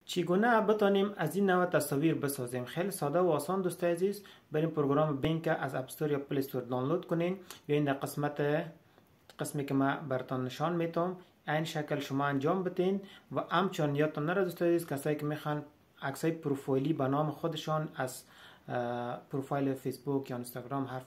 چگونه بتانیم از این نوع تصاویر بسازیم؟ خیلی ساده و آسان دوستای عزیز. بریم پروگرام بینک از اپ استور یا پلی استور دانلود کنین. یا این در قسمی که ما براتون نشان میتم این شکل شما انجام بدین. و همچنان یادتون نره دوستای عزیز، کسایی که میخوان عکسای پروفایلی به نام خودشان از پروفایل فیسبوک یا اینستاگرام، هر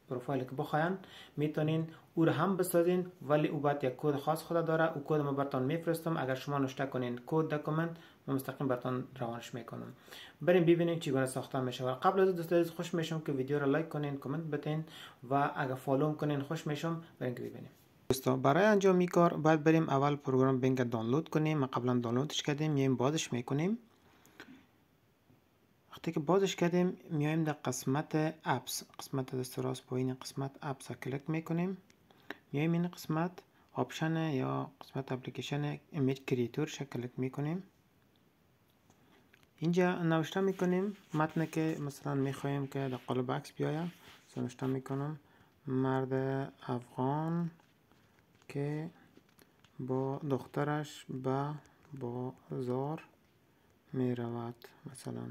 پروفایلی که بخواین میتونین او رو هم بسازین، ولی او باید یک کد خاص خود داره. او کد ما براتون میفرستم، اگر شما نوشته کنین کد داکومنت ما مستقیم براتون روانش میکنم. بریم ببینیم چگونه ساخته میشه. و قبل از دوستان خوش میشم که ویدیو رو لایک کنین، کامنت بتین و اگر فالو کنین خوش میشم. بریم که ببینیم. دوستان برای انجام این کار باید بریم اول پروگرام بینک دانلود کنیم. ما قبلا دانلودش کردیم، میایم بازش میکنیم. وقتی که بازش کردیم میایم در قسمت اپس، قسمت دست راست پایین قسمت اپس کلیک میکنیم. میایم این قسمت آپشن یا قسمت اپلیکیشن ایمیج کریئتور کلیک میکنیم. اینجا نوشته میکنیم متنی که مثلا میخوایم که در قالب عکس بیاید. نوشته میکنم مرد افغان که با دخترش به بازار میرود. مثلا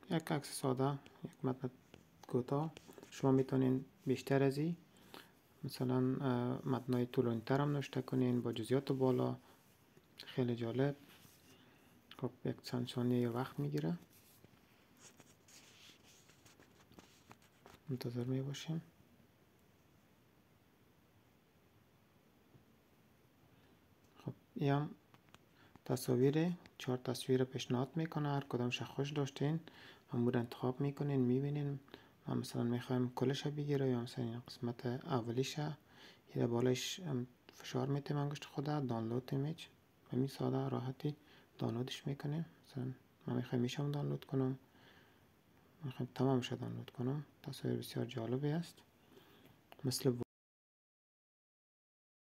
یک عکس ساده، یک متن کوتاه. شما میتونین بیشتر از این مثلا متنای طولانی تر هم نوشته کنین با جزئیات بالا. خیلی جالب. خب یک چند ثانیه وقت میگیره، منتظر می باشیم. خب این تصاویر 4 تصویر پیشنهاد میکنه، هر کدامش خوش داشتین همون انتخاب میکنین. میبینین ما مثلا میخوایم کلش بگیره یا مثلا این قسمت اولیشه یا بالایش فشار میتیم انگشت خود دانلود ایمیج. همین ساده راحتی دانلودش میکنیم. مثلا من میخوایم میشم دانلود کنم، میخوایم تمامش دانلود کنم. تصویر بسیار جالبی است. مثل